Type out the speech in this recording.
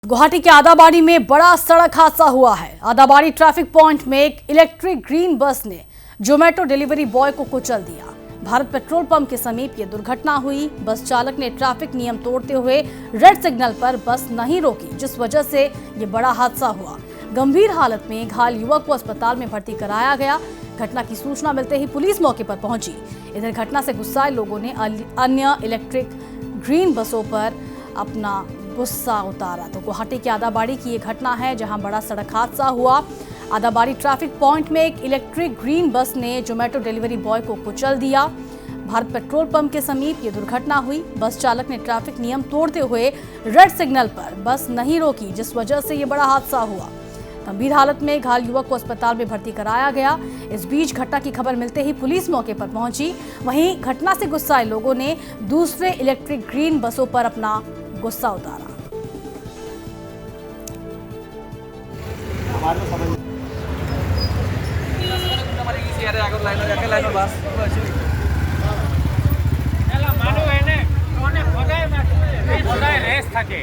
गुवाहाटी के आदाबाड़ी में बड़ा सड़क हादसा हुआ है। आदाबाड़ी ट्रैफिक पॉइंट में एक इलेक्ट्रिक ग्रीन बस ने जोमेटो डिलीवरी बॉय को कुचल दिया। भारत पेट्रोल पंप के समीप ये दुर्घटना हुई। बस चालक ने ट्रैफिक नियम तोड़ते हुए रेड सिग्नल पर बस नहीं रोकी, जिस वजह से ये बड़ा हादसा हुआ। गंभीर हालत में घायल युवक को अस्पताल में भर्ती कराया गया। घटना की सूचना मिलते ही पुलिस मौके पर पहुंची। इधर घटना से गुस्साए लोगों ने अन्य इलेक्ट्रिक ग्रीन बसों पर अपना गुस्सा उतारा। तो गुवाहाटी के आदाबाड़ी की ये घटना है, जहां बड़ा सड़क हादसा हुआ। आदाबाड़ी ट्रैफिक पॉइंट में एक इलेक्ट्रिक ग्रीन बस ने जोमेटो डिलीवरी बॉय को कुचल दिया। भारत पेट्रोल पंप के समीप ये दुर्घटना हुई। बस चालक ने ट्रैफिक नियम तोड़ते हुए रेड सिग्नल पर बस नहीं रोकी, जिस वजह से ये बड़ा हादसा हुआ। गंभीर हालत में घायल युवक को अस्पताल में भर्ती कराया गया। इस बीच घटना की खबर मिलते ही पुलिस मौके पर पहुंची। वहीं घटना से गुस्साए लोगों ने दूसरे इलेक्ट्रिक ग्रीन बसों पर अपना गुस्सा उतारा। মানুহ এনে কোনে সদায় রেস থাকে।